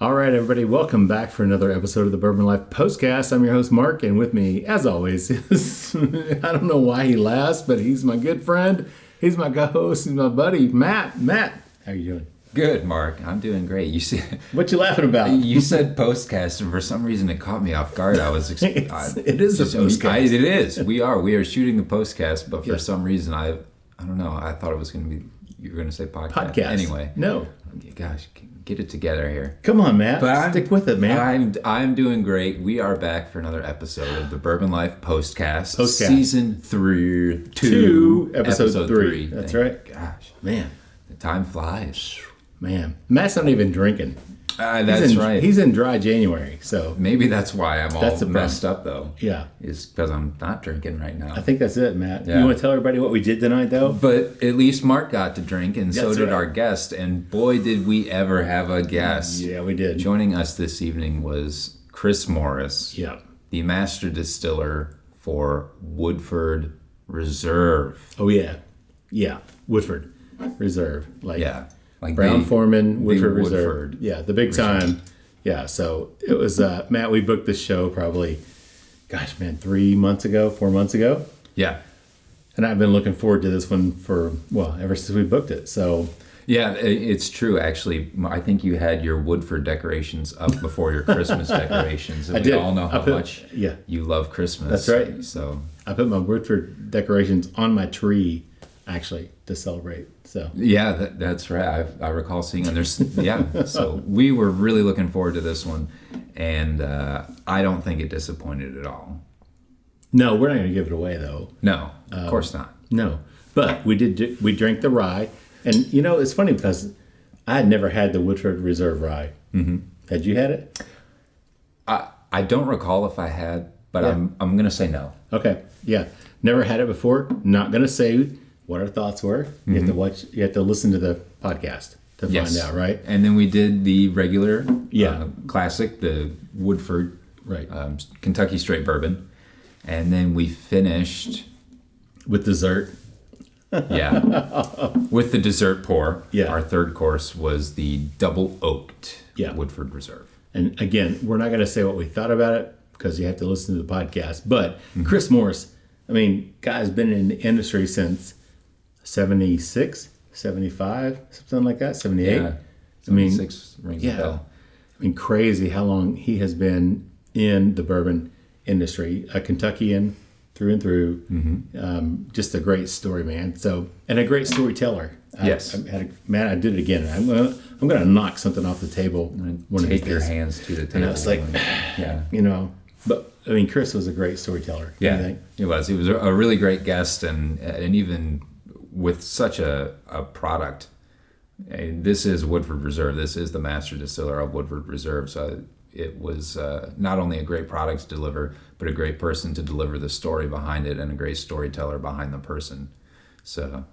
All right, everybody, welcome back for another episode of the Bourbon Life Postcast. I'm your host, Mark, and with me, as always, is, I don't know why he laughs, but he's my good friend. He's my co-host. He's my buddy, Matt. Matt, how you doing? Good, Mark. I'm doing great. You see, what you laughing about? You said Postcast, and for some reason it caught me off guard. I was it is a Postcast. It is. We are shooting the Postcast, but for some reason I don't know. I thought it was going to be you were going to say podcast. Anyway, no. Gosh, get it together here. Come on, Matt. But stick with it, man. I'm doing great. We are back for another episode of the Bourbon Life Postcast. Season 2, episode 3. That's right. Gosh, man, the time flies. Man, Matt's not even drinking. That's right. He's in dry January, so maybe that's why I'm all messed up, though. Yeah, is because I'm not drinking right now. I think that's it, Matt. Yeah. You want to tell everybody what we did tonight, though? But at least Mark got to drink, and so did our guest. And boy, did we ever have a guest! Yeah, we did. Joining us this evening was Chris Morris, the master distiller for Woodford Reserve. Oh yeah, Woodford Reserve, like Brown-Forman, Woodford Reserve. Yeah, the big time. Yeah, so it was, Matt, we booked this show probably, 4 months ago. Yeah. And I've been looking forward to this one ever since we booked it. So yeah, it's true, actually. I think you had your Woodford decorations up before your Christmas decorations. And we all know how much you love Christmas. That's right. So I put my Woodford decorations on my tree, actually, to celebrate. So yeah, that's right. I recall seeing them. So we were really looking forward to this one, and I don't think it disappointed at all. No, we're not going to give it away, though. No, of course not. No, but we drank the rye, and it's funny because I had never had the Woodford Reserve Rye. Mm-hmm. Had you had it? I don't recall if I had, but I'm going to say no. Okay, yeah, never had it before. Not going to say what our thoughts were. Mm-hmm. You have to listen to the podcast to find out, right? And then we did the regular classic, the Woodford Kentucky Straight Bourbon. And then we finished with dessert. With the dessert pour. Yeah. Our third course was the Double Oaked Woodford Reserve. And again, we're not going to say what we thought about it because you have to listen to the podcast. But Chris Morris, guy's been in the industry since 76, 75, something like that, 78. Yeah, 76 rings a bell. Crazy how long he has been in the bourbon industry. A Kentuckian through and through. Mm-hmm. Just a great story, man. So, and a great storyteller. Yes. I did it again. I'm gonna knock something off the table. Take your hands to the table. And I was like, But Chris was a great storyteller. Yeah, he was. He was a really great guest, and even with such a product. And this is Woodford Reserve. This is the master distiller of Woodford Reserve. So it was not only a great product to deliver, but a great person to deliver the story behind it, and a great storyteller behind the person. So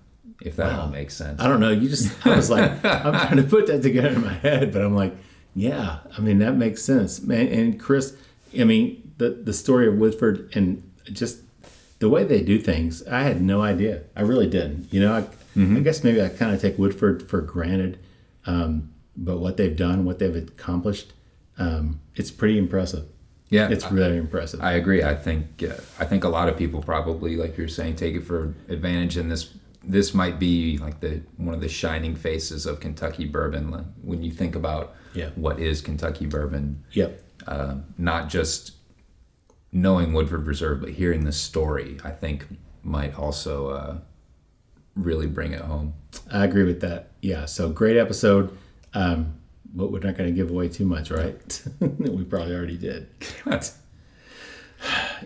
if that all makes sense. I don't know. I was like, I'm trying to put that together in my head, but I'm like, yeah, that makes sense, man. And Chris, the story of Woodford and just the way they do things, I had no idea. I really didn't. I guess maybe I kind of take Woodford for granted, but what they've done, what they've accomplished, it's pretty impressive. Yeah, it's really impressive. I agree. I think a lot of people probably, like you're saying, take it for advantage, and this might be like one of the shining faces of Kentucky bourbon when you think about what is Kentucky bourbon. Yep. Not just knowing Woodford Reserve, but hearing the story, I think might also really bring it home. I agree with that. Yeah. So great episode. But we're not going to give away too much, right? We probably already did.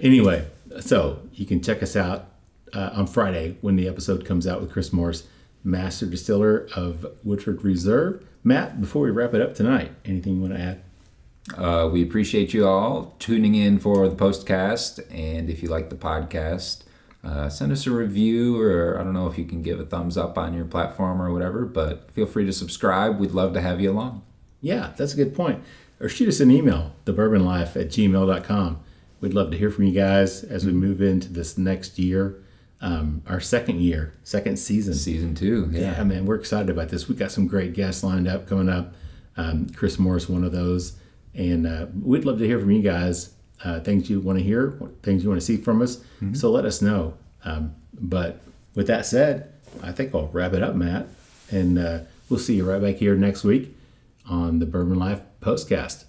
Anyway, so you can check us out on Friday when the episode comes out with Chris Morris, master distiller of Woodford Reserve. Matt, before we wrap it up tonight, anything you want to add? We appreciate you all tuning in for the Postcast, and if you like the podcast, send us a review, or I don't know if you can give a thumbs up on your platform or whatever, but feel free to subscribe. We'd love to have you along. Yeah, that's a good point. Or shoot us an email, thebourbonlife@gmail.com. We'd love to hear from you guys as we move into this next year, our second season. Season 2, yeah, man, we're excited about this. We got some great guests lined up coming up. Chris Morris, one of those. And we'd love to hear from you guys, things you want to hear, things you want to see from us. So let us know. But with that said, I think I'll wrap it up, Matt. And we'll see you right back here next week on the Bourbon Life Postcast.